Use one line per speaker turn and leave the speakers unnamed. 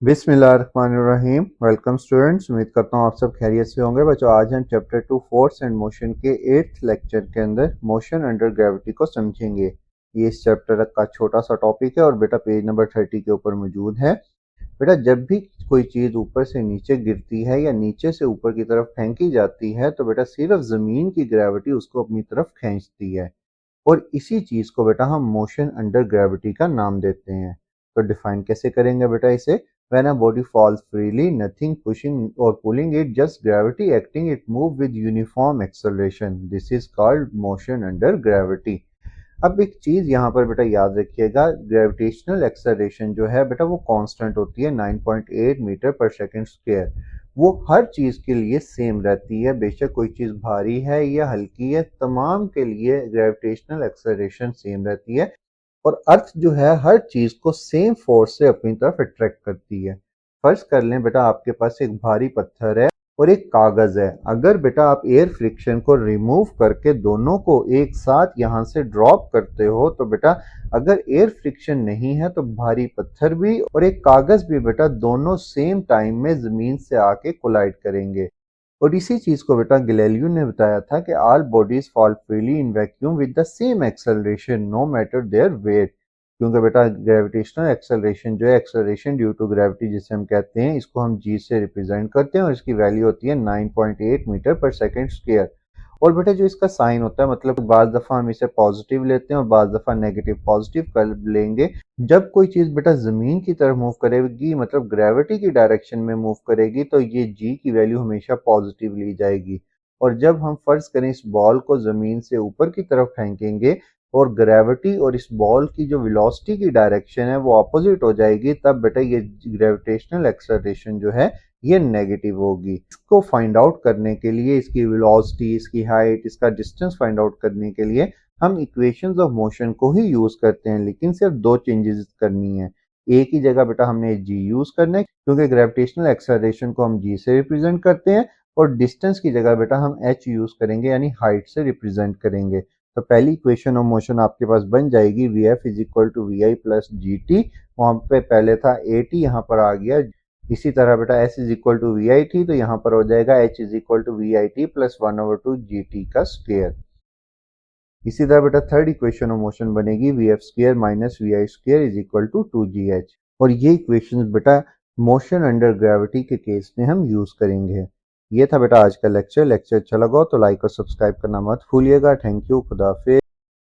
बिस्मिल्लाहिर्रहमानिर्रहीम। Welcome students, उम्मीद करता हूँ आप सब खैरियत से होंगे। बच्चों, आज हम चैप्टर 2 फोर्स एंड मोशन के 8th लेक्चर के अंदर मोशन अंडर ग्रेविटी को समझेंगे। ये इस चैप्टर का छोटा सा टॉपिक है और बेटा पेज नंबर 30 के ऊपर मौजूद है। बेटा, जब भी कोई चीज़ ऊपर से नीचे गिरती है या नीचे से ऊपर की तरफ फेंकी जाती है तो बेटा सिर्फ ज़मीन की ग्रेविटी उसको अपनी तरफ खींचती है, और इसी चीज को बेटा हम मोशन अंडर ग्रेविटी का नाम देते हैं। तो डिफाइन कैसे करेंगे बेटा इसे? When a body falls freely, nothing pushing और pulling it, just gravity acting, it move with uniform acceleration, this is called motion under gravity. अब एक चीज यहाँ पर बेटा याद रखिएगा, ग्रेविटेशनल एक्सेलरेशन जो है बेटा वो कांस्टेंट होती है 9.8 मीटर पर सेकंड स्क्वायर। वो हर चीज के लिए सेम रहती है, बेशक कोई चीज भारी है या हल्की है, तमाम के लिए ग्रेविटेशनल एक्सेलरेशन सेम रहती है। और अर्थ जो है हर चीज को सेम फोर्स से अपनी तरफ अट्रैक्ट करती है। फर्ज कर लें बेटा आपके पास एक भारी पत्थर है और एक कागज है। अगर बेटा आप एयर फ्रिक्शन को रिमूव करके दोनों को एक साथ यहाँ से ड्रॉप करते हो तो बेटा अगर एयर फ्रिक्शन नहीं है तो भारी पत्थर भी और एक कागज भी बेटा दोनों सेम टाइम में जमीन से आके कोलाइड करेंगे। और इसी चीज को बेटा गैलीलियो ने बताया था कि all bodies fall freely in vacuum with the same acceleration no matter their weight. क्योंकि बेटा ग्रेविटेशनल एक्सेलरेशन जो है, एक्सेलरेशन ड्यू टू ग्रेविटी जिसे हम कहते हैं, इसको हम जी से रिप्रेजेंट करते हैं और इसकी वैल्यू होती है 9.8 मीटर पर सेकंड स्क्वायर। और बेटा जो इसका साइन होता है, मतलब बाज दफा हम इसे पॉजिटिव लेते हैं और बाज दफा नेगेटिव पॉजिटिव कर लेंगे। जब कोई चीज बेटा जमीन की तरफ मूव करेगी, मतलब ग्रेविटी की डायरेक्शन में मूव करेगी, तो ये जी की वैल्यू हमेशा पॉजिटिव ली जाएगी। और जब हम फर्ज करें इस बॉल को जमीन से ऊपर की तरफ फेंकेंगे और ग्रेविटी और इस बॉल की जो वेलोसिटी की डायरेक्शन है वो अपोजिट हो जाएगी, तब बेटा ये ग्रेविटेशनल एक्सेलरेशन जो है ये नेगेटिव होगी। इसको फाइंड आउट करने के लिए, इसकी वेलोसिटी, इसकी हाइट, इसका डिस्टेंस फाइंड आउट करने के लिए हम इक्वेशंस ऑफ मोशन को ही यूज करते हैं, लेकिन सिर्फ दो चेंजेस करनी है। एक ही जगह बेटा हमने जी यूज करना है क्योंकि ग्रेविटेशनल एक्सेलरेशन को हम जी से रिप्रेजेंट करते हैं, और डिस्टेंस की जगह बेटा हम एच यूज करेंगे, यानी हाइट से रिप्रेजेंट करेंगे। तो पहली इक्वेशन ऑफ मोशन आपके पास बन जाएगी V F is equal to V I plus G T. वहां पे पहले था ए टी, यहाँ पर आ गया। इसी तरह बेटा S is equal to V I T, तो यहाँ पर हो जाएगा H is equal to V I T plus 1/2 G T का स्क्वायर। इसी तरह बेटा थर्ड इक्वेशन ऑफ मोशन बनेगी V F square minus V I square is equal to 2gh। और ये इक्वेशंस बेटा मोशन अंडर ग्रेविटी के केस में हम यूज करेंगे। ये था बेटा आज का लेक्चर। अच्छा लगा तो लाइक और सब्सक्राइब करना मत भूलिएगा। थैंक यू, खुदा हाफिज।